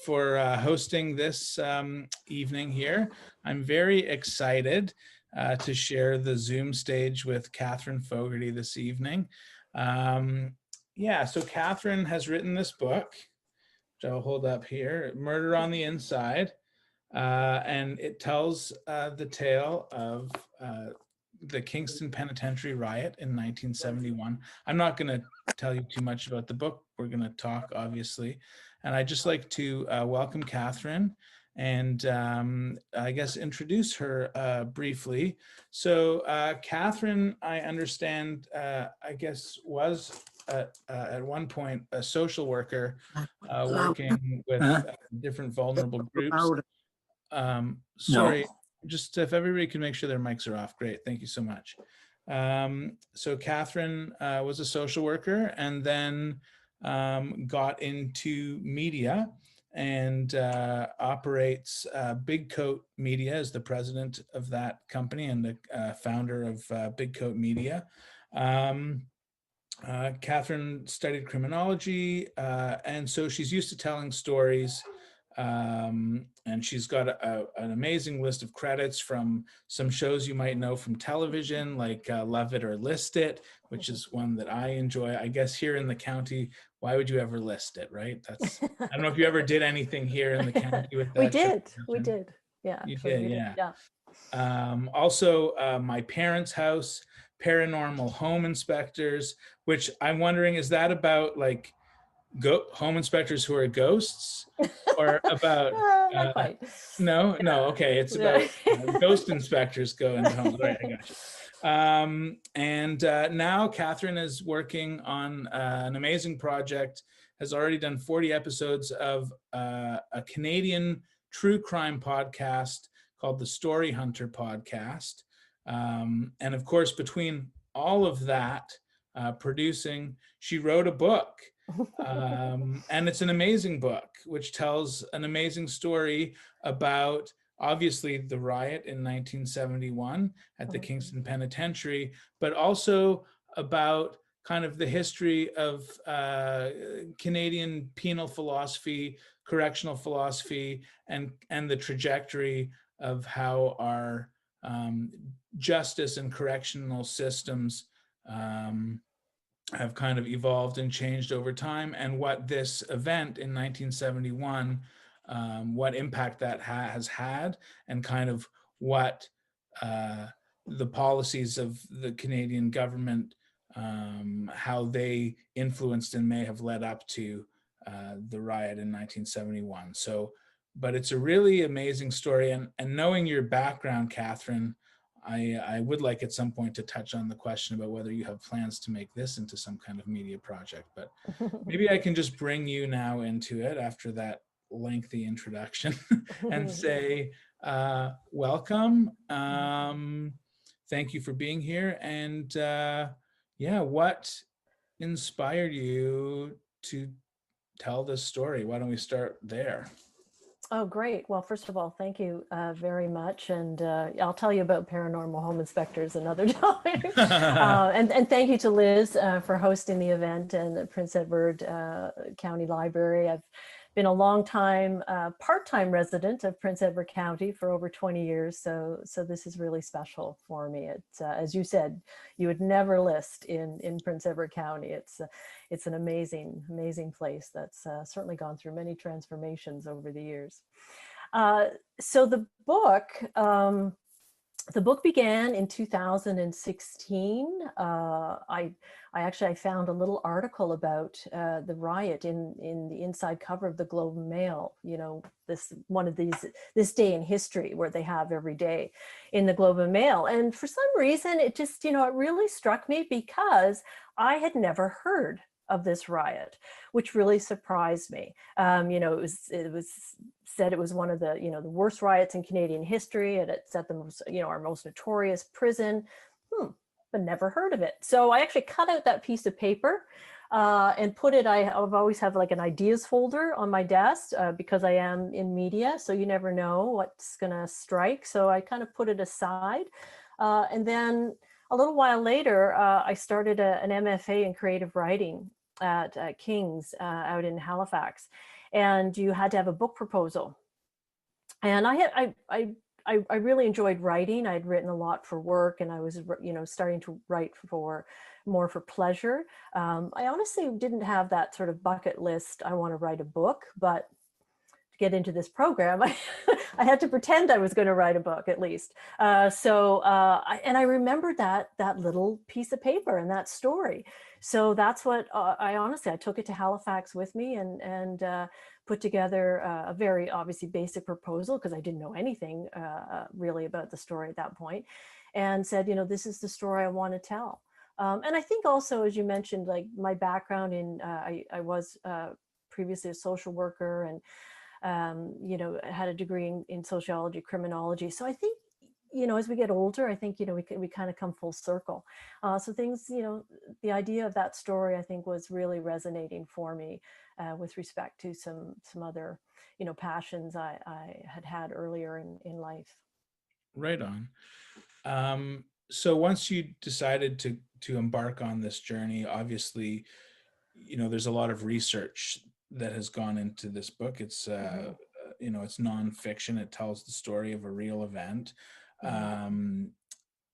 for hosting this evening here. I'm very excited to share the Zoom stage with Catherine Fogarty this evening. Yeah, so Catherine has written this book, which I'll hold up here, Murder on the Inside, and it tells the tale of the Kingston Penitentiary riot in 1971. I'm not going to tell you too much about the book. We're going to talk, obviously. And I'd just like to welcome Catherine and I guess introduce her briefly. So Catherine, I understand, I guess was at one point a social worker working with different vulnerable groups. Sorry, just if everybody can make sure their mics are off. Great, thank you so much. So Catherine was a social worker and then got into media and operates Big Coat Media as the president of that company and the founder of Big Coat Media. Catherine studied criminology, and so she's used to telling stories. And she's got an amazing list of credits from some shows you might know from television, like Love It or List It, which is one that I enjoy. I guess here in the county, why would you ever list it, right? That's, I don't know if you ever did anything here in the county with that. We did. Yeah. You did, yeah. Also, My Parents' House, Paranormal Home Inspectors, which I'm wondering, is that about like home inspectors who are ghosts, or about not quite. No, okay, it's about ghost inspectors go into homes. Right, I got you. And now Catherine is working on an amazing project, has already done 40 episodes of a Canadian true crime podcast called the Story Hunter podcast. And of course, between all of that producing, she wrote a book. And it's an amazing book, which tells an amazing story about, obviously, the riot in 1971 at the Kingston Penitentiary, but also about kind of the history of Canadian penal philosophy, correctional philosophy, and the trajectory of how our justice and correctional systems have kind of evolved and changed over time, and what this event in 1971, what impact that has had, and kind of what the policies of the Canadian government, how they influenced and may have led up to the riot in 1971. So, but it's a really amazing story, and knowing your background, Catherine, I would like at some point to touch on the question about whether you have plans to make this into some kind of media project, but maybe I can just bring you now into it after that lengthy introduction and say, welcome. Thank you for being here. And yeah, what inspired you to tell this story? Why don't we start there? Oh, great. Well, first of all, thank you very much. And I'll tell you about Paranormal Home Inspectors another time. And thank you to Liz for hosting the event, and the Prince Edward County Library. I've been a long time part-time resident of Prince Edward County for over 20 years. So this is really special for me. It's, as you said, you would never list in Prince Edward County. It's an amazing, amazing place that's certainly gone through many transformations over the years. So the book began in 2016. I found a little article about the riot in the inside cover of the Globe and Mail. You know, this day in history where they have every day in the Globe and Mail. And for some reason, it just, it really struck me because I had never heard of this riot, which really surprised me. It was said it was one of the, the worst riots in Canadian history, and it's at the most, our most notorious prison. But never heard of it. So I actually cut out that piece of paper and put it, I've always have like an ideas folder on my desk because I am in media, so you never know what's gonna strike. So I kind of put it aside. And then a little while later, I started an MFA in creative writing at King's out in Halifax, and you had to have a book proposal. And I really enjoyed writing. I'd written a lot for work, and I was, starting to write for more for pleasure. I honestly didn't have that sort of bucket list, I want to write a book, but to get into this program, I had to pretend I was going to write a book at least. And I remembered that little piece of paper and that story. So that's what I took it to Halifax with me, and put together a very obviously basic proposal, because I didn't know anything really about the story at that point, and said, this is the story I want to tell. And I think also, as you mentioned, like my background in, I was previously a social worker, and had a degree in sociology, criminology. So I think, as we get older, I think, we kind of come full circle. So things, the idea of that story, I think, was really resonating for me with respect to some other, passions I had earlier in life. Right on. So once you decided to embark on this journey, obviously, there's a lot of research that has gone into this book. It's Mhm, it's nonfiction. It tells the story of a real event. mhm.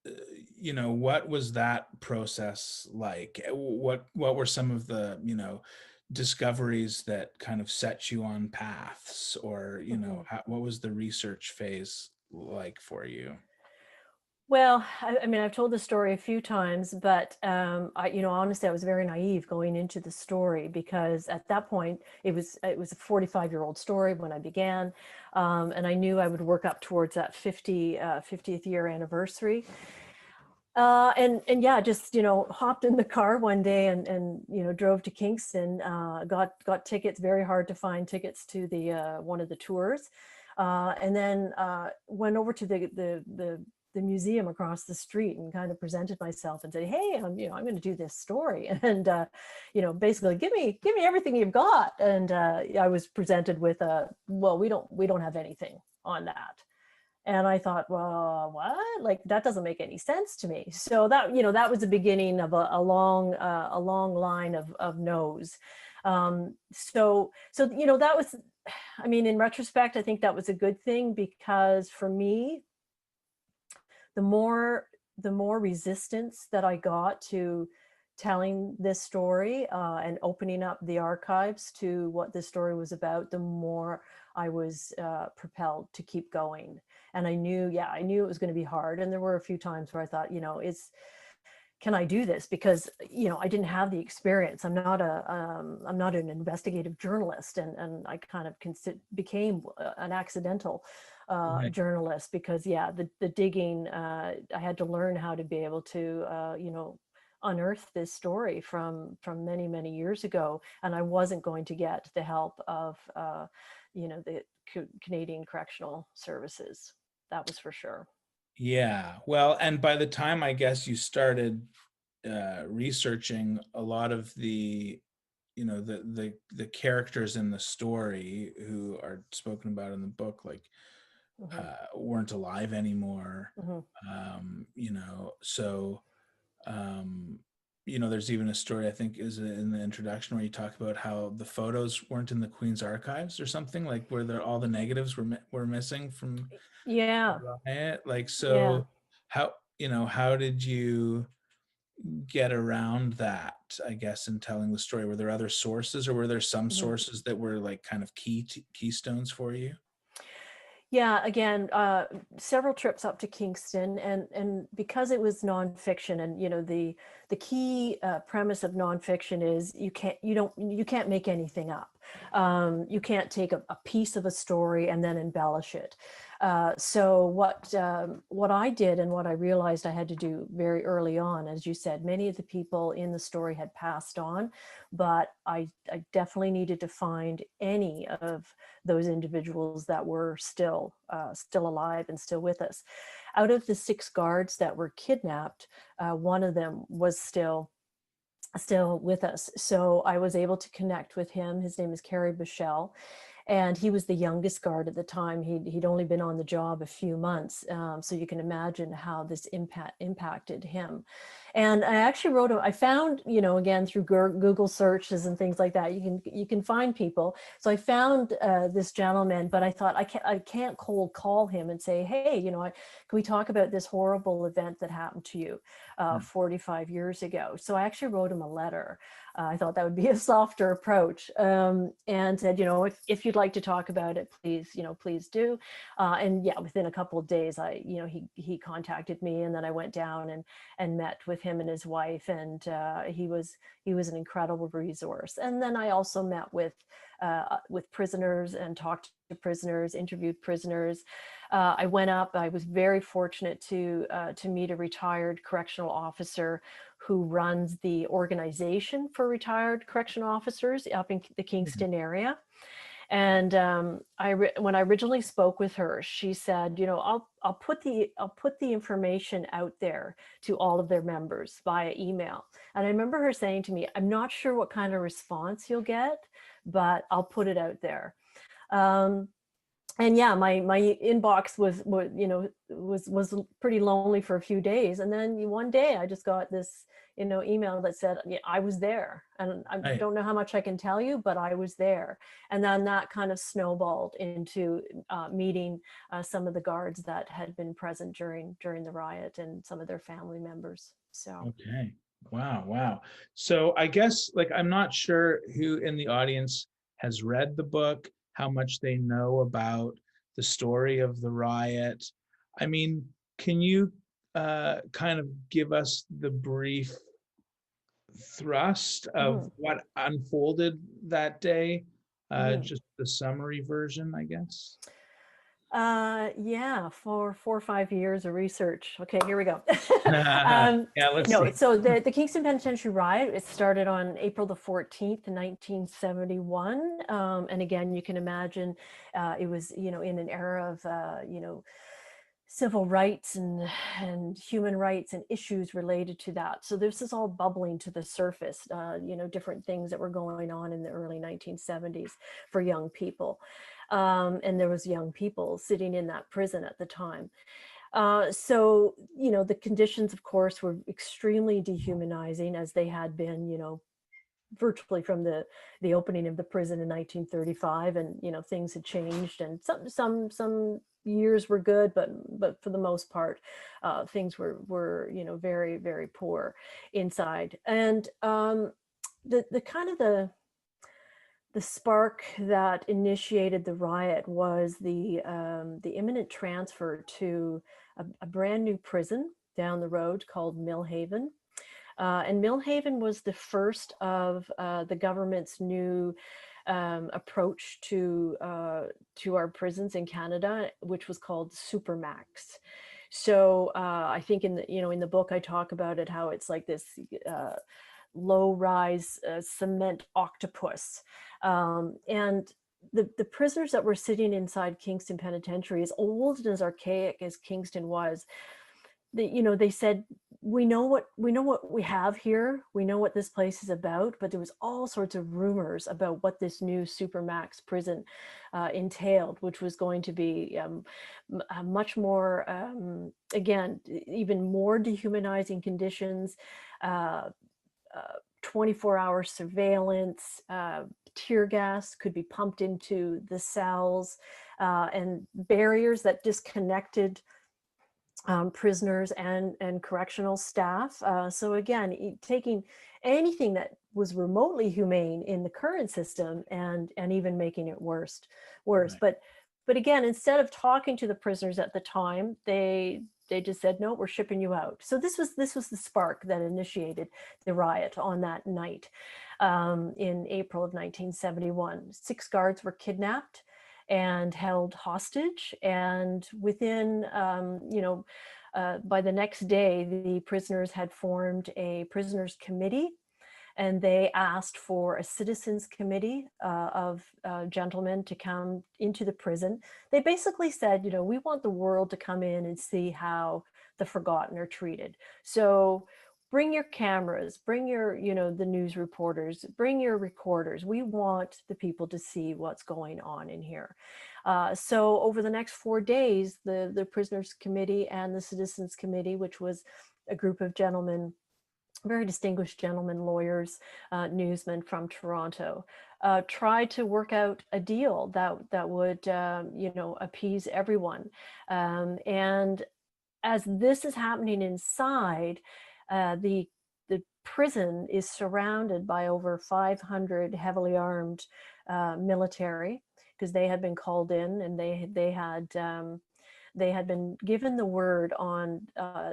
Um, what was that process like? What were some of the, discoveries that kind of set you on paths, or, Mhm. what was the research phase like for you? Well, I mean, I've told the story a few times, but honestly, I was very naive going into the story, because at that point, it was a 45-year-old story when I began, and I knew I would work up towards that 50th year anniversary. And yeah, just hopped in the car one day, and drove to Kingston. Got tickets. Very hard to find tickets to the one of the tours, and then went over to the museum across the street, and kind of presented myself and said, "Hey, I'm going to do this story, and basically give me everything you've got." And I was presented with well, we don't have anything on that. And I thought, well, what? Like, that doesn't make any sense to me. So that was the beginning of a long line of no's. So that was, I mean, in retrospect, I think that was a good thing, because for me, the more the more resistance that I got to telling this story, and opening up the archives to what this story was about, the more I was propelled to keep going. And I knew it was going to be hard. And there were a few times where I thought, can I do this? Because I didn't have the experience. I'm not an investigative journalist, and I kind of became an accidental Right. journalist, because the digging, I had to learn how to be able to unearth this story from many years ago, and I wasn't going to get the help of the Canadian Correctional Services. That was for sure. Yeah. Well, and by the time I guess you started researching, a lot of the, the characters in the story who are spoken about in the book, like, Hmm. weren't alive anymore. Hmm. So um, there's even a story, I think, is in the introduction, where you talk about how the photos weren't in the Queen's archives or something, like where all the negatives were missing from Yeah. the riot. Like, Yeah. so how did you get around that, I guess, in telling the story? Were there other sources, or were there some Mhm. sources that were like kind of keystones for you? Yeah, again, several trips up to Kingston, and because it was nonfiction, and the key premise of nonfiction is you can't make anything up. You can't take a piece of a story and then embellish it. So what I did, and what I realized I had to do very early on, as you said, many of the people in the story had passed on, but I definitely needed to find any of those individuals that were still alive and still with us. Out of the 6 guards that were kidnapped, one of them was still with us. So I was able to connect with him. His name is Kerry Bichelle, and he was the youngest guard at the time. He'd only been on the job a few months, so you can imagine how this impacted him. And I actually wrote I found, again, through Google searches and things like that, you can find people. So I found this gentleman, but I thought I can't cold call him and say, hey, can we talk about this horrible event that happened to you 45 years ago? So I actually wrote him a letter. I thought that would be a softer approach, and said, if you'd like to talk about it, please do. And yeah, within a couple of days, he contacted me, and then I went down and met with him and his wife, and he was an incredible resource. And then I also met with prisoners and talked to prisoners, interviewed prisoners. I went up. I was very fortunate to meet a retired correctional officer who runs the organization for retired correctional officers up in the Kingston area. And when I originally spoke with her, she said, I'll put the information out there to all of their members via email. And I remember her saying to me, I'm not sure what kind of response you'll get, but I'll put it out there. And yeah, my inbox was pretty lonely for a few days, and then one day I just got this email that said, yeah, I was there, and I don't know how much I can tell you, but I was there. And then that kind of snowballed into meeting some of the guards that had been present during the riot and some of their family members. So Okay. Wow. So I guess, like, I'm not sure who in the audience has read the book, how much they know about the story of the riot. I mean, can you kind of give us the brief thrust of what unfolded that day? Just the summary version, I guess. Yeah, for 4 or 5 years of research. Okay, here we go. Yeah, let's No, see. so the Kingston Penitentiary riot, it started on April the 14th, 1971. And again, you can imagine it was, in an era of, civil rights and human rights and issues related to that. So this is all bubbling to the surface, different things that were going on in the early 1970s for young people. And there was young people sitting in that prison at the time. So, the conditions, of course, were extremely dehumanizing, as they had been, virtually from the opening of the prison in 1935. And things had changed, and some years were good, but for the most part things were very, very poor inside. And the kind of the spark that initiated the riot was the imminent transfer to a brand new prison down the road called Millhaven. And Millhaven was the first of the government's new approach to our prisons in Canada, which was called Supermax. So I think in the book I talk about it, how it's like this low-rise cement octopus, and the prisoners that were sitting inside Kingston Penitentiary, as old and as archaic as Kingston was, they said, we know what we have here. We know what this place is about, but there was all sorts of rumors about what this new Supermax prison entailed, which was going to be much more, again, even more dehumanizing conditions, 24-hour surveillance, tear gas could be pumped into the cells, and barriers that disconnected prisoners and correctional staff. So again, taking anything that was remotely humane in the current system and even making it worse. Right. But again, instead of talking to the prisoners at the time, they just said, no, we're shipping you out. So this was the spark that initiated the riot on that night in April of 1971. 6 guards were kidnapped and held hostage, and within by the next day, the prisoners had formed a prisoners committee, and they asked for a citizens committee of gentlemen to come into the prison. They basically said, we want the world to come in and see how the forgotten are treated. So bring your cameras, bring your, the news reporters, bring your recorders. We want the people to see what's going on in here. So over the next 4 days, the prisoners committee and the citizens committee, which was a group of gentlemen very distinguished gentlemen, lawyers, newsmen from Toronto, tried to work out a deal that would, appease everyone. And as this is happening inside, the prison is surrounded by over 500 heavily armed military, because they had been called in, and they had been given the word on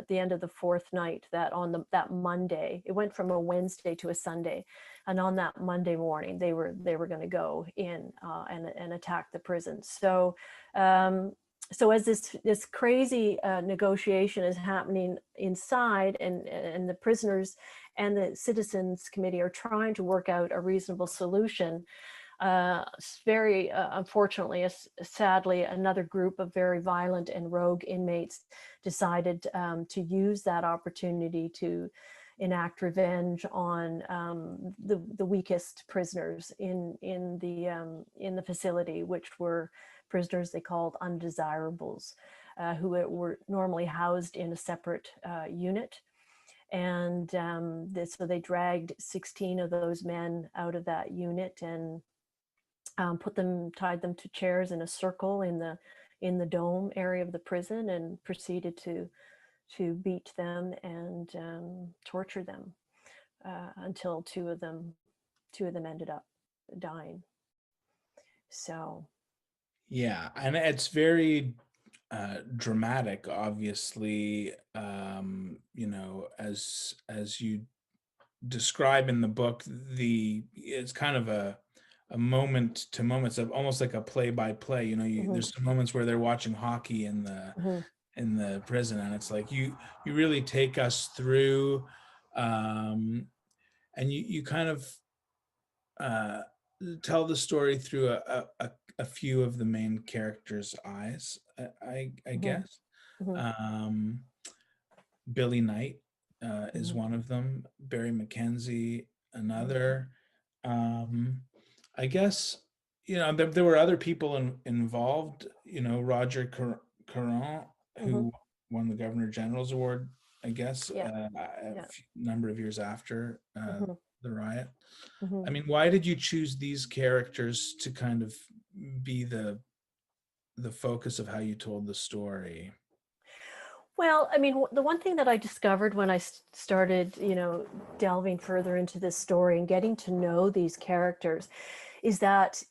the end of the fourth night that on that Monday, it went from a Wednesday to a Sunday, and on that Monday morning they were going to go in and attack the prison. So as this crazy negotiation is happening inside, and the prisoners and the citizens committee are trying to work out a reasonable solution, very unfortunately, sadly, another group of very violent and rogue inmates decided to use that opportunity to enact revenge on the weakest prisoners in the facility, which were prisoners they called undesirables, who were normally housed in a separate unit. And so they dragged 16 of those men out of that unit and tied them to chairs in a circle in the dome area of the prison, and proceeded to beat them and torture them until two of them ended up dying. So Yeah, and it's very dramatic, obviously. As you describe in the book, it's kind of a moment to moments of almost like a play by play. There's some moments where they're watching hockey in the prison, and it's like you really take us through, and you kind of tell the story through a few of the main characters' eyes, I guess. Um, Billy Knight is one of them. Barry McKenzie, another. I guess there were other people involved. Roger Caron, who won the Governor General's Award, I guess, number of years after the riot. I mean, why did you choose these characters to kind of be the focus of how you told the story? Well, I mean, the one thing that I discovered when I started, delving further into this story and getting to know these characters, is that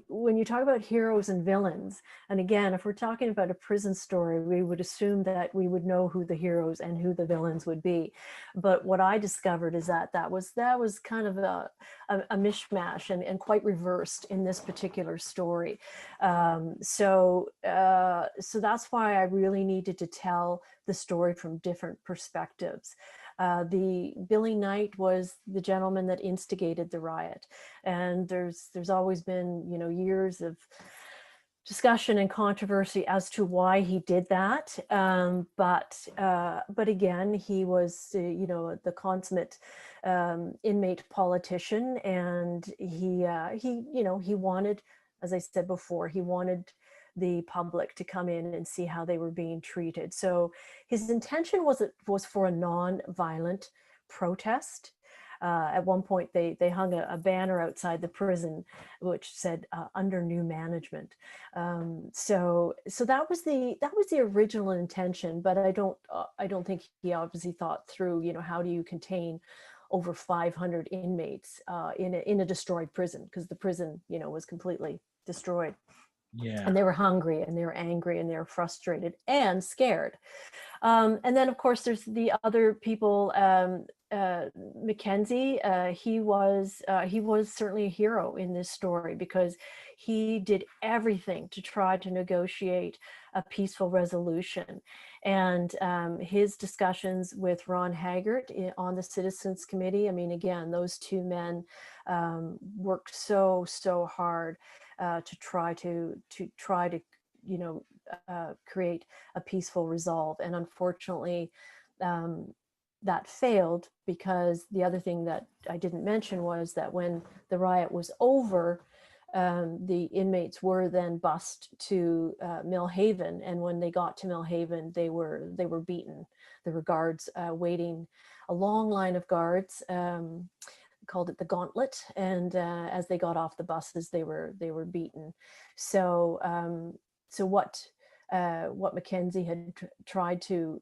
when you talk about heroes and villains, and again, if we're talking about a prison story, we would assume that we would know who the heroes and who the villains would be. But what I discovered is that was kind of a mishmash and quite reversed in this particular story. So that's why I really needed to tell the story from different perspectives. The Billy Knight was the gentleman that instigated the riot, and there's always been years of discussion and controversy as to why he did that. But again, he was the consummate inmate politician, and he wanted, as I said before, he wanted the public to come in and see how they were being treated. So his intention was for a non-violent protest. At one point, they hung a banner outside the prison which said "under new management." So that was the original intention. But I don't think he obviously thought through, how do you contain over 500 inmates in a destroyed prison, because the prison, was completely destroyed. Yeah. And they were hungry, and they were angry, and they were frustrated and scared. And then, of course, there's the other people. Mackenzie, he was certainly a hero in this story, because he did everything to try to negotiate a peaceful resolution. And his discussions with Ron Haggart on the Citizens Committee, I mean, again, those two men worked so hard to try to create a peaceful resolve. And unfortunately, that failed, because the other thing that I didn't mention was that when the riot was over, the inmates were then bused to Millhaven, and when they got to Millhaven, they were beaten. There were guards waiting, a long line of guards. Called it the gauntlet, and as they got off the buses, they were beaten. So what Mackenzie had tried to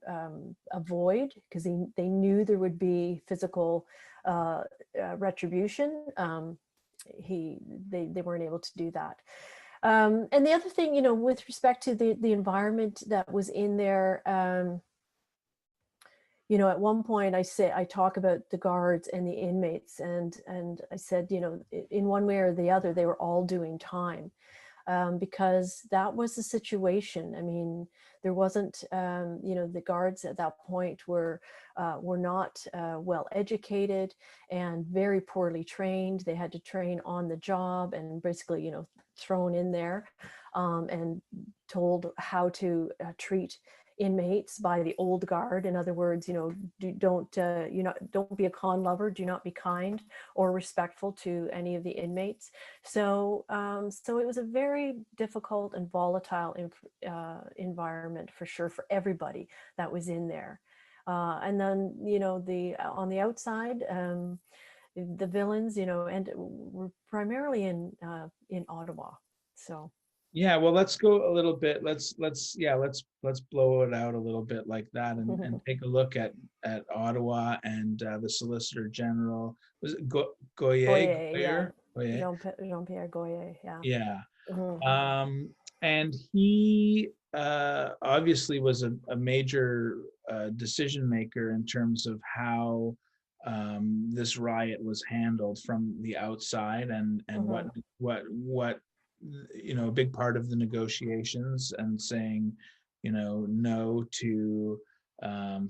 avoid, because they knew there would be physical retribution, they weren't able to do that. And the other thing, with respect to the environment that was in there, at one point I talk about the guards and the inmates, and I said, in one way or the other, they were all doing time, because that was the situation. I mean, there wasn't, the guards at that point were not well educated and very poorly trained. They had to train on the job and basically, thrown in there and told how to treat inmates by the old guard. In other words, don't be a con lover, do not be kind or respectful to any of the inmates. So it was a very difficult and volatile environment for sure for everybody that was in there. And then on the outside, the villains, and were primarily in Ottawa. So. Yeah, well, let's go a little bit. Let's blow it out a little bit like that, and take a look at Ottawa and the Solicitor General. Was it Goyer, yeah. Goyer? Jean-Pierre Goyer, yeah. Yeah. Mhm. And he obviously was a major decision maker in terms of how this riot was handled from the outside, and what a big part of the negotiations, and saying no to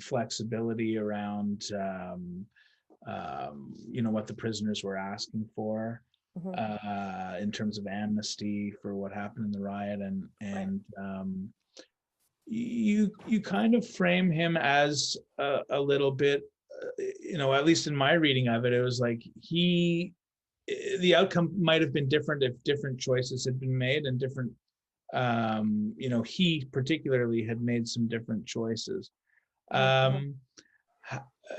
flexibility around what the prisoners were asking for in terms of amnesty for what happened in the riot, and you kind of frame him as a little bit, at least in my reading of it, it was like the outcome might have been different if different choices had been made, and different, he particularly had made some different choices.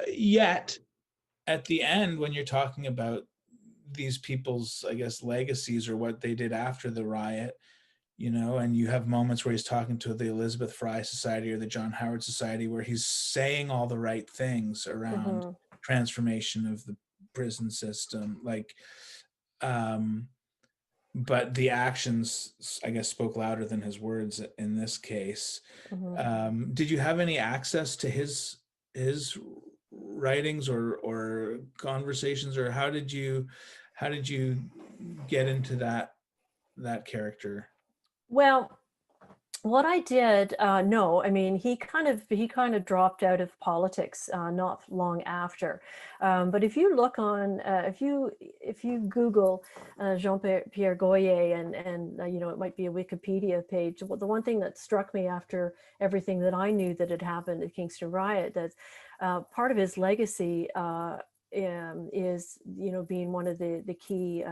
Yet at the end, when you're talking about these people's, I guess, legacies or what they did after the riot, and you have moments where he's talking to the Elizabeth Fry Society or the John Howard Society, where he's saying all the right things around transformation of the prison system, but the actions, I guess, spoke louder than his words in this case. Did you have any access to his writings or conversations, or how did you get into that character? Well, what I did, no, I mean, he kind of dropped out of politics not long after. But if you look on, if you Google Jean-Pierre Goyer, and it might be a Wikipedia page. The one thing that struck me after everything that I knew that had happened at Kingston Riot, that part of his legacy is, being one of the key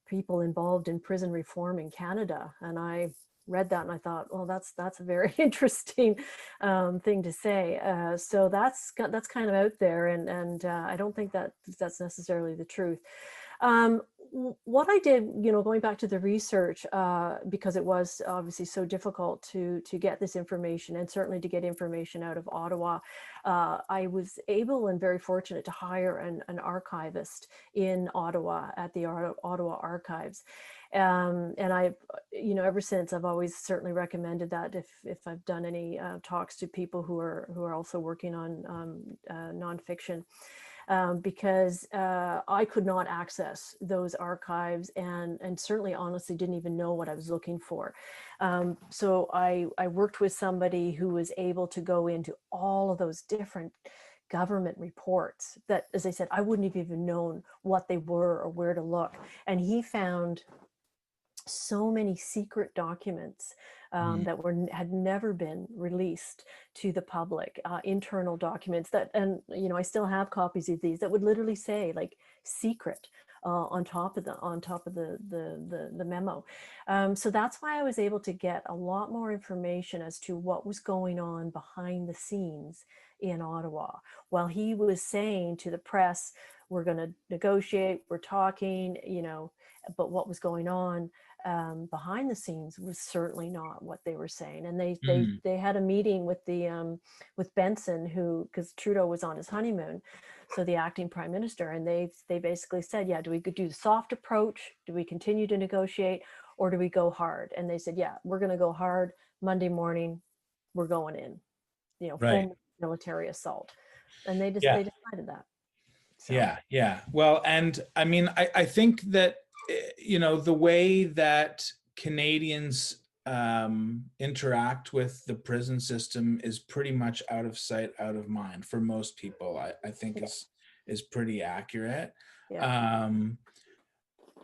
people involved in prison reform in Canada. And I read that and I thought, well, that's a very interesting thing to say. So that's kind of out there, and I don't think that's necessarily the truth. What I did, going back to the research, because it was obviously so difficult to get this information, and certainly to get information out of Ottawa, I was able and very fortunate to hire an archivist in Ottawa at the Ottawa Archives. And I've, ever since, I've always certainly recommended that if I've done any talks to people who are also working on nonfiction. Because I could not access those archives, and certainly honestly didn't even know what I was looking for. So I worked with somebody who was able to go into all of those different government reports that, as I said, I wouldn't have even known what they were or where to look. And he found so many secret documents that had never been released to the public, internal documents that, and I still have copies of these that would literally say, like, secret on top of the memo. So that's why I was able to get a lot more information as to what was going on behind the scenes in Ottawa. While he was saying to the press, we're going to negotiate, we're talking, but what was going on behind the scenes was certainly not what they were saying. And they had a meeting with with Benson, who, because Trudeau was on his honeymoon, so the acting prime minister, and they basically said, yeah, do we do the soft approach? Do we continue to negotiate, or do we go hard? And they said, yeah, we're going to go hard. Monday morning, we're going in, Right. full military assault. And they Yeah. decided that. So. Yeah. Yeah. Well, and I mean, I think that, the way that Canadians interact with the prison system is pretty much out of sight, out of mind for most people. I think Yeah. is pretty accurate. Yeah.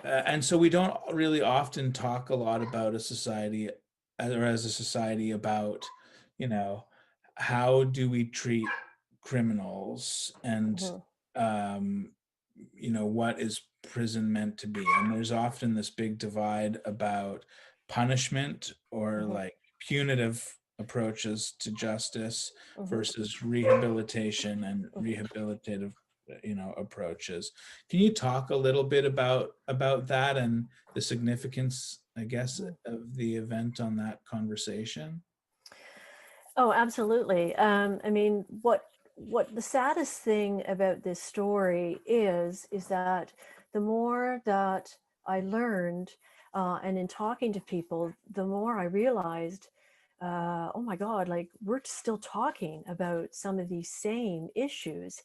And so we don't really often talk a lot about a society, or as a society, about, how do we treat criminals, and Mhm. um, what is prison meant to be. And there's often this big divide about punishment, or Mhm. like punitive approaches to justice, Mhm. versus rehabilitation and Mhm. rehabilitative approaches. Can you talk a little bit about that, and the significance, I guess, Mhm. of the event on that conversation? Oh, absolutely. I mean, what the saddest thing about this story is that the more that I learned, and in talking to people, the more I realized, oh my God, like we're still talking about some of these same issues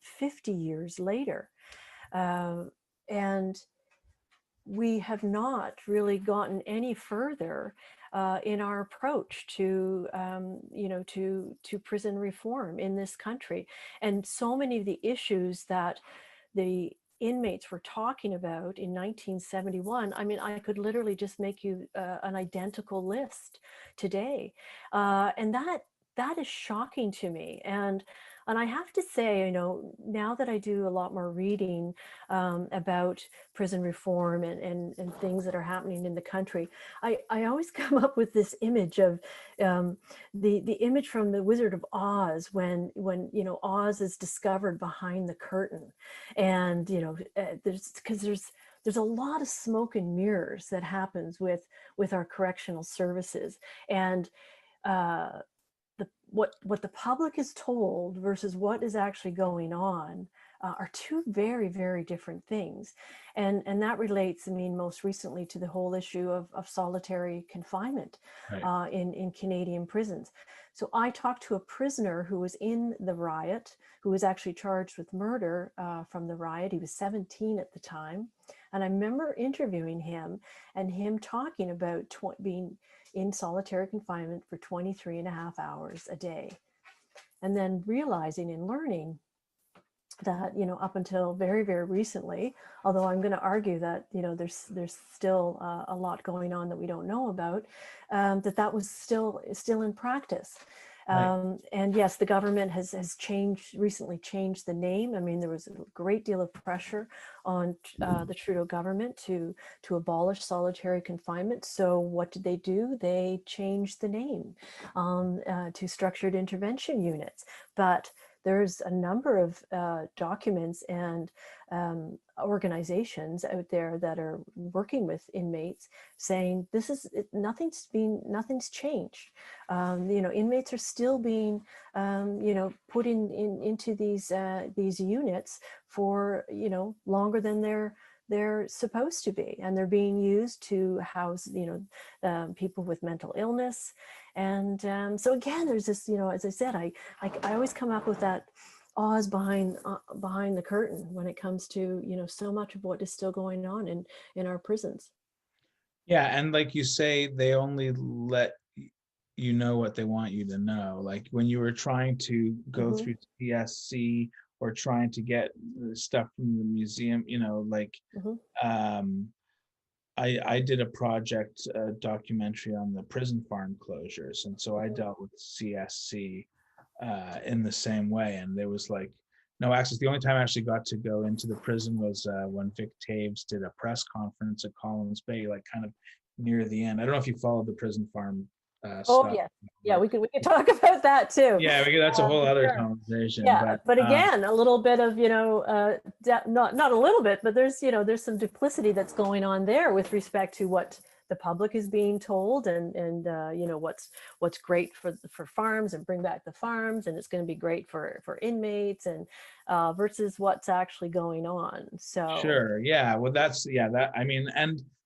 50 years later. Uh, and we have not really gotten any further in our approach to, to prison reform in this country. And so many of the issues that the inmates were talking about in 1971, I mean, I could literally just make you an identical list today. And that is shocking to me. And I have to say, now that I do a lot more reading about prison reform and things that are happening in the country, I always come up with this image of the image from the Wizard of Oz, when Oz is discovered behind the curtain, and there's a lot of smoke and mirrors that happens with our correctional services. And uh, what the public is told versus what is actually going on are two very, very different things. And that relates, I mean, most recently to the whole issue of solitary confinement Right. in Canadian prisons. So I talked to a prisoner who was in the riot, who was actually charged with murder from the riot. He was 17 at the time. And I remember interviewing him and him talking about being in solitary confinement for 23 and a half hours a day. And then realizing and learning that, up until very, very recently, although I'm going to argue that, there's still a lot going on that we don't know about, that was still in practice. Right. And yes, the government has recently changed the name. I mean, there was a great deal of pressure on the Trudeau government to abolish solitary confinement. So what did they do? They changed the name to structured intervention units. But there's a number of documents and organizations out there that are working with inmates, saying nothing's changed. Inmates are still being put into these units for longer than they're supposed to be, and they're being used to house people with mental illness. And so again, there's this, as I said, I always come up with that Oz behind the curtain when it comes to so much of what is still going on in our prisons. Yeah, and like you say, they only let you know what they want you to know. Like when you were trying to go Mm-hmm. through PSC, or trying to get the stuff from the museum, like Mm-hmm. um, I did a project, a documentary on the prison farm closures, and so I Mm-hmm. dealt with CSC in the same way. And there was like no access. The only time I actually got to go into the prison was when Vic Taves did a press conference at Collins Bay, like kind of near the end. I don't know if you followed the prison farm Oh stuff. yeah, yeah. We could talk about that too. Yeah, that's a whole other Sure. conversation. Yeah, but again, a little bit of, not a little bit, but there's some duplicity that's going on there with respect to what the public is being told, and what's great for farms and bring back the farms, and it's going to be great for inmates, and versus what's actually going on. So sure. Yeah. Well, that, I mean,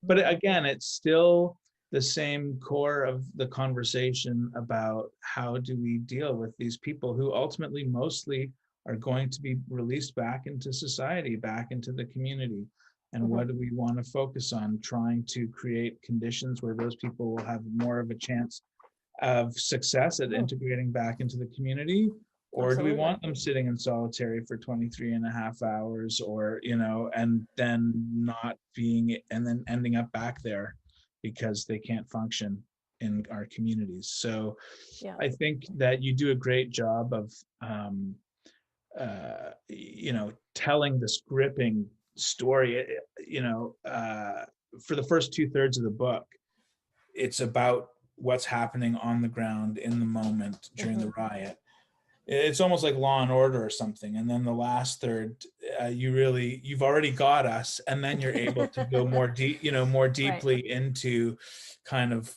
but again, it's still the same core of the conversation about how do we deal with these people who ultimately mostly are going to be released back into society, back into the community. And what do we want to focus on? Trying to create conditions where those people will have more of a chance of success at integrating back into the community, or do we absolutely. want them sitting in solitary for 23 and a half hours, or and then not being, and then ending up back there because they can't function in our communities. So Yeah. I think that you do a great job of telling this gripping story. For the first 2/3 of the book, it's about what's happening on the ground in the moment during the riot. It's almost like Law and Order or something. And then the last third, you've already got us, and then you're able to go more deep, more Right. deeply into kind of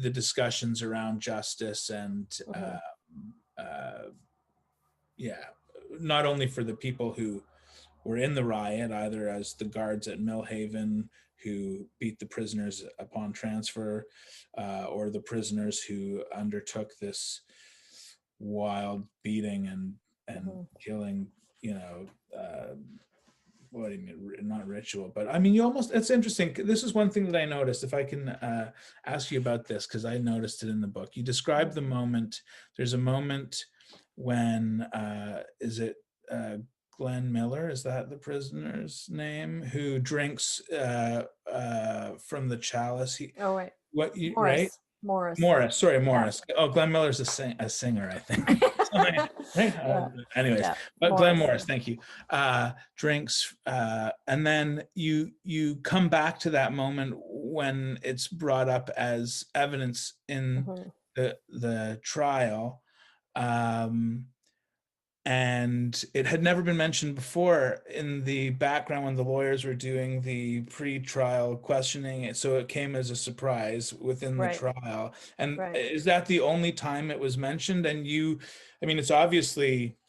the discussions around justice and yeah, not only for the people who were in the riot, either as the guards at Millhaven who beat the prisoners upon transfer, or the prisoners who undertook this wild beating and killing, what do you mean, not ritual, but I mean, it's interesting. This is one thing that I noticed, if I can ask you about this, because I noticed it in the book. You describe the moment, there's a moment when, is it Glenn Miller, is that the prisoner's name, who drinks from the chalice? Oh, right. What you right? Morris. Morris. Morris, sorry, Yeah. Morris. Oh, Glenn Miller's a singer, I think. Right? Yeah. Anyways, Yeah. but Glenn Morris. Morris, thank you. Drinks, and then you come back to that moment when it's brought up as evidence in the trial. And it had never been mentioned before in the background when the lawyers were doing the pre-trial questioning, so it came as a surprise within the Right. trial. And Right. is that the only time it was mentioned? And I mean, it's obviously,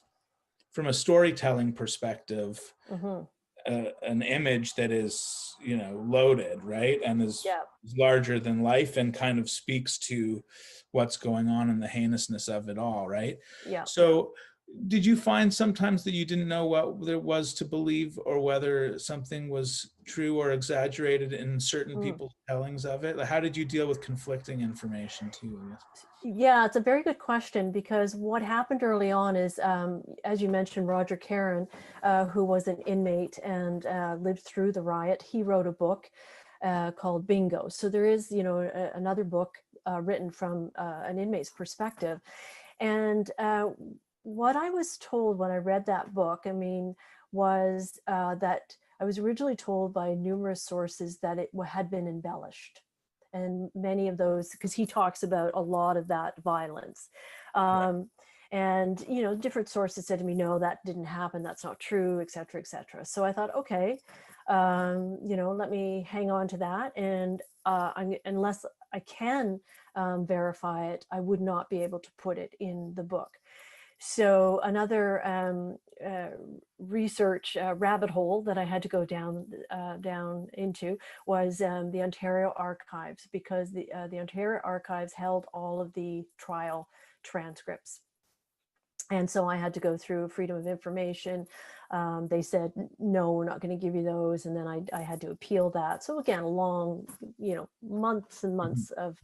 from a storytelling perspective, an image that is, loaded, right, and is Yeah. larger than life, and kind of speaks to what's going on and the heinousness of it all, right? Yeah. So did you find sometimes that you didn't know what there was to believe, or whether something was true or exaggerated in certain people's tellings of it? Like, how did you deal with conflicting information too, I guess? Yeah, it's a very good question, because what happened early on is, as you mentioned, Roger Caron, who was an inmate and lived through the riot, he wrote a book called Bingo. So there is, another book written from an inmate's perspective. And what I was told when I read that book, I mean, was that I was originally told by numerous sources that it had been embellished. And many of those, because he talks about a lot of that violence. And, different sources said to me, no, that didn't happen. That's not true, et cetera, et cetera. So I thought, okay, let me hang on to that. And unless I can verify it, I would not be able to put it in the book. So another research rabbit hole that I had to go down into was the Ontario Archives, because the Ontario Archives held all of the trial transcripts. And so I had to go through Freedom of Information. They said, no, we're not going to give you those. And then I had to appeal that. So again, long, months and months of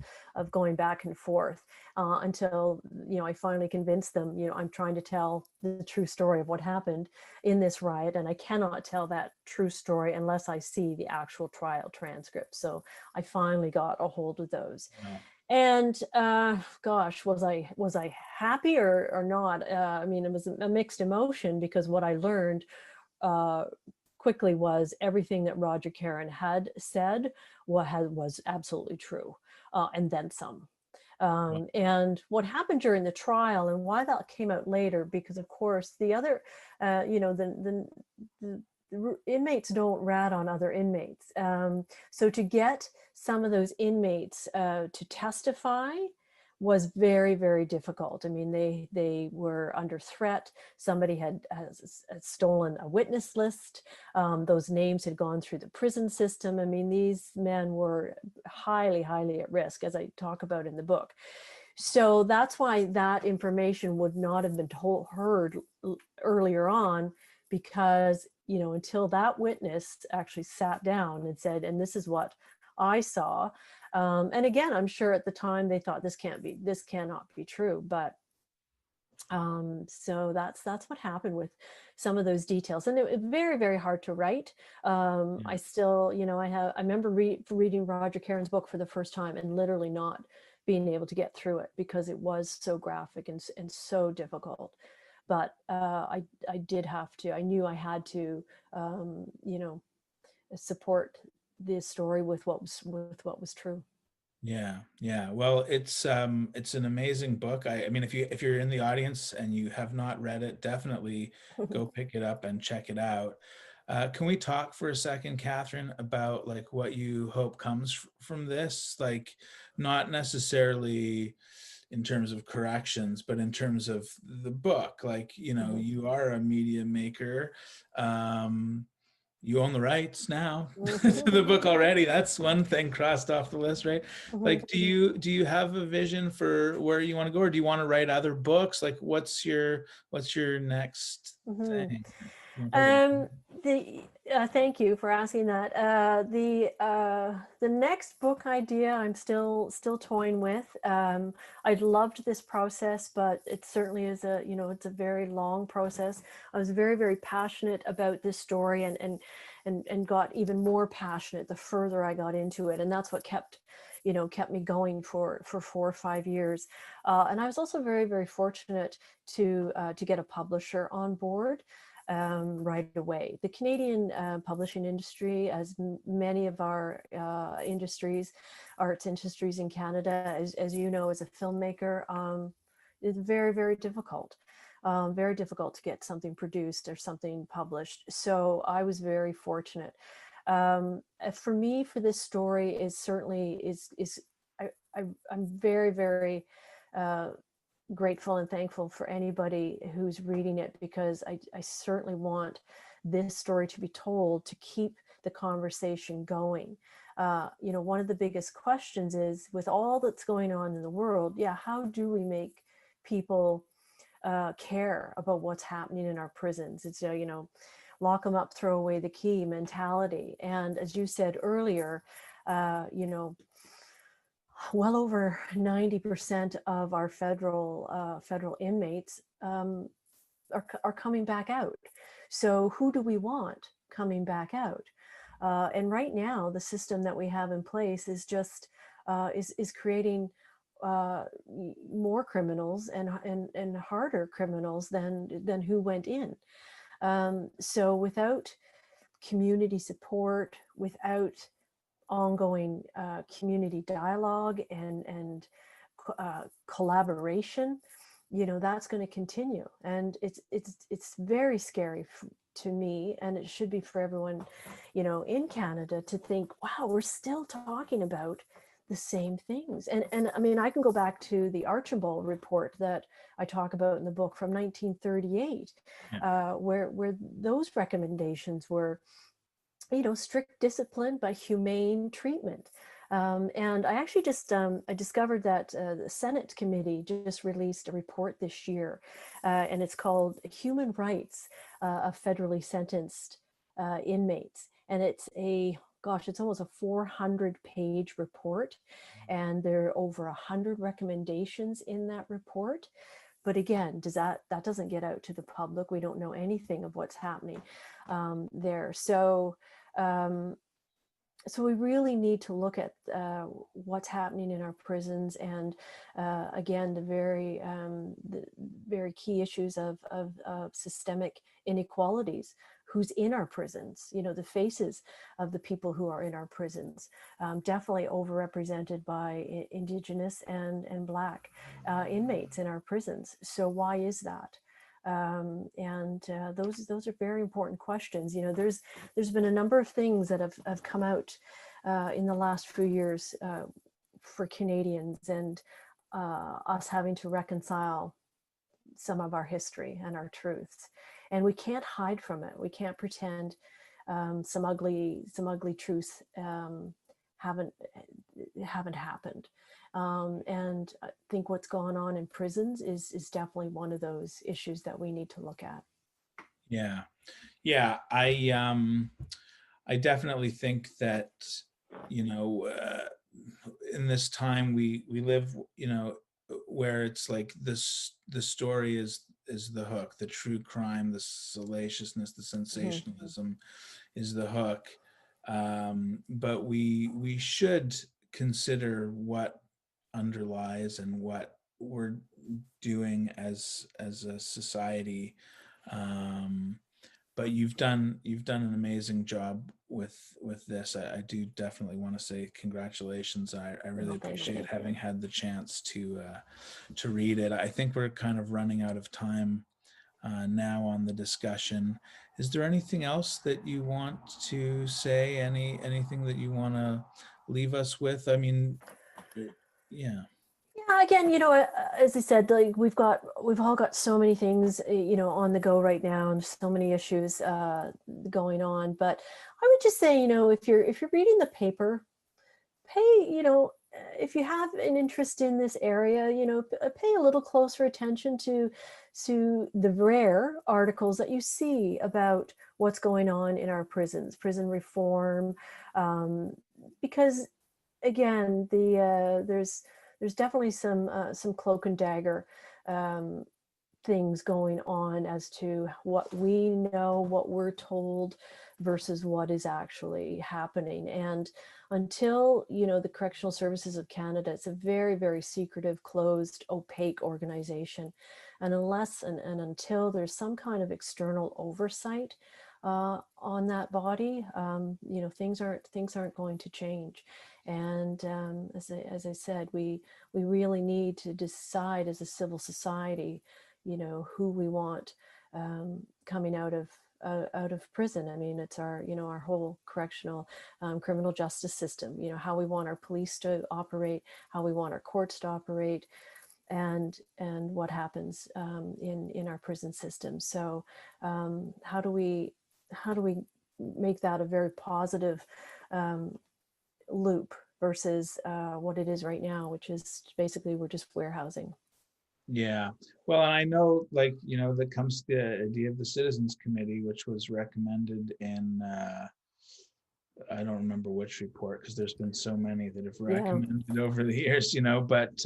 going back and forth until, I finally convinced them, I'm trying to tell the true story of what happened in this riot. And I cannot tell that true story unless I see the actual trial transcript. So I finally got a hold of those. Wow. And gosh, was I happy or not? I mean, it was a mixed emotion, because what I learned uh, quickly was everything that Roger Caron had said was absolutely true, and then some. And what happened during the trial, and why that came out later, because of course the other, the inmates don't rat on other inmates. So to get some of those inmates to testify was very, very difficult. I mean, they were under threat. Somebody had stolen a witness list. Those names had gone through the prison system. I mean, these men were highly, highly at risk, as I talk about in the book. So that's why that information would not have been heard earlier on, because, until that witness actually sat down and said, and this is what I saw. And again, I'm sure at the time they thought this cannot be true, but so that's what happened with some of those details, and it was very, very hard to write. Yeah. I still, I remember reading Roger Caron's book for the first time and literally not being able to get through it, because it was so graphic and so difficult. But I did have to. I knew I had to, support this story with what was true. Yeah, yeah. Well, it's an amazing book. I mean, if you're in the audience and you have not read it, definitely go pick it up and check it out. Can we talk for a second, Catherine, about like what you hope comes from this? Like, not necessarily in terms of corrections, but in terms of the book. Like, you are a media maker. Um, you own the rights now to the book already. That's one thing crossed off the list, right? Like, do you have a vision for where you want to go, or do you want to write other books? Like, what's your next thing? You want to talk Um, the Thank you for asking that. The next book idea I'm still toying with. I loved this process, but it certainly is it's a very long process. I was very, very passionate about this story, and got even more passionate the further I got into it, and that's what kept me going for 4 or 5 years. And I was also very, very fortunate to get a publisher on board right away. The Canadian publishing industry, as many of our arts industries in Canada, as you know, as a filmmaker, is very, very difficult. Very difficult to get something produced or something published. So I was very fortunate. For me, for this story is certainly I'm very, very grateful and thankful for anybody who's reading it, because I certainly want this story to be told to keep the conversation going. One of the biggest questions is, with all that's going on in the world, how do we make people care about what's happening in our prisons? It's, lock them up, throw away the key mentality. And as you said earlier, well over 90% of our federal inmates are coming back out. So who do we want coming back out? And right now, the system that we have in place is just is creating more criminals and harder criminals than who went in. So without community support, without ongoing community dialogue and collaboration, that's going to continue. And it's very scary to me, and it should be for everyone, in Canada, to think, wow, we're still talking about the same things. And I mean, I can go back to the Archibald report that I talk about in the book from 1938, where those recommendations were, strict discipline but humane treatment. And I actually I discovered that the Senate committee just released a report this year, and it's called Human Rights of Federally Sentenced Inmates. And it's it's almost a 400-page report, and there are over 100 recommendations in that report. But again, that doesn't get out to the public. We don't know anything of what's happening there. So So we really need to look at what's happening in our prisons, and again, the very key issues of systemic inequalities. Who's in our prisons? You know, the faces of the people who are in our prisons, definitely overrepresented by Indigenous and Black inmates in our prisons. So why is that? Those are very important questions. You know, there's been a number of things that have come out in the last few years for Canadians, and us having to reconcile some of our history and our truths, and we can't hide from it. We can't pretend some ugly truths haven't happened. And I think what's going on in prisons is definitely one of those issues that we need to look at. Yeah. Yeah. I definitely think that, you know, in this time we live, you know, where it's like the story is the hook, the true crime, the salaciousness, the sensationalism is the hook. But we should consider what underlies and what we're doing as a society. Um, but you've done an amazing job with this. I do definitely want to say congratulations. I really Oh, thank appreciate you. having had the chance to read it. I think we're kind of running out of time now on the discussion. Is there anything else that you want to say? Anything that you want to leave us with? I mean, yeah. Yeah, again, you know, as I said, like we've all got so many things, you know, on the go right now, and so many issues going on. But I would just say, you know, if you're reading the paper, pay, you know, if you have an interest in this area, you know, pay a little closer attention to the rare articles that you see about what's going on in our prisons, prison reform, um, because again, there's definitely some cloak and dagger um, things going on as to what we know, what we're told, versus what is actually happening. And until, you know, the Correctional Services of Canada, it's a very secretive, closed, opaque organization. And until there's some kind of external oversight on that body, you know, things aren't going to change. And as I said, we really need to decide as a civil society, you know, who we want coming out of prison. I mean, it's our, you know, our whole correctional criminal justice system, you know, how we want our police to operate, how we want our courts to operate, and what happens in our prison system. So how do we make that a very positive loop versus what it is right now, which is basically we're just warehousing. Yeah. Well, and I know, like, you know, that comes the idea of the Citizens Committee, which was recommended in, I don't remember which report because there's been so many that have Yeah, recommended over the years, you know, but,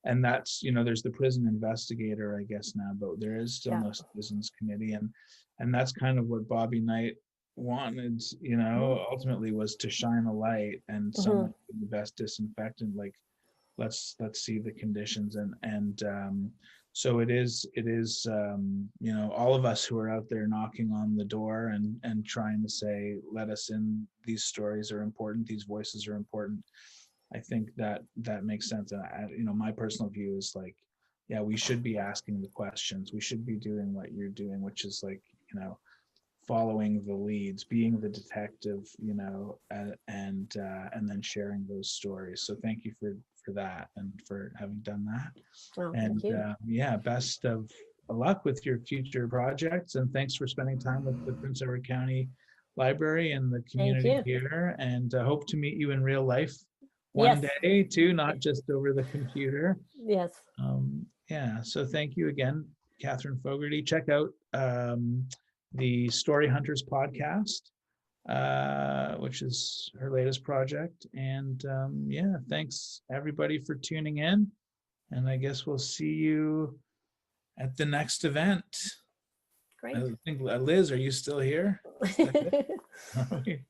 and that's, you know, there's the prison investigator, I guess now, but there is still yeah. no Citizens Committee. And that's kind of what Bobby Knight wanted, you Mm-hmm. know, ultimately was to shine a light and Mm-hmm. someone the best disinfectant, like, let's see the conditions. And so it is you know, all of us who are out there knocking on the door and trying to say, let us in, these stories are important, these voices are important. I think that that makes sense. And you know, my personal view is like, yeah, we should be asking the questions, we should be doing what you're doing, which is like, you know, following the leads, being the detective, you know, and then sharing those stories. So thank you for that and for having done that. Well, thank And you. yeah, best of luck with your future projects. And thanks for spending time with the Prince Edward County Library and the Thank community you. here. And hope to meet you in real life one Yes. day too, not just over the computer. Yes. Yeah, so thank you again, Catherine Fogarty. Check out the Story Hunters podcast, which is her latest project. And yeah, thanks everybody for tuning in. And I guess we'll see you at the next event. I Great. think, Liz, are you still here? Is that it? All right.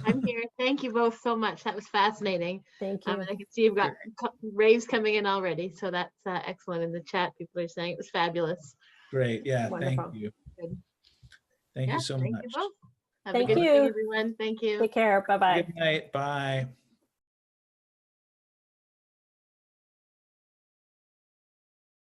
I'm here. Thank you both so much. That was fascinating. Thank you. And I can see you've got raves coming in already. So that's excellent in the chat. People are saying it was fabulous. Great. Yeah. Thank Wonderful. you. Good. Thank Yeah, you so thank you much. both. Have Thank a good you. day, everyone. Thank you. Take care. Bye-bye. Good night. Bye.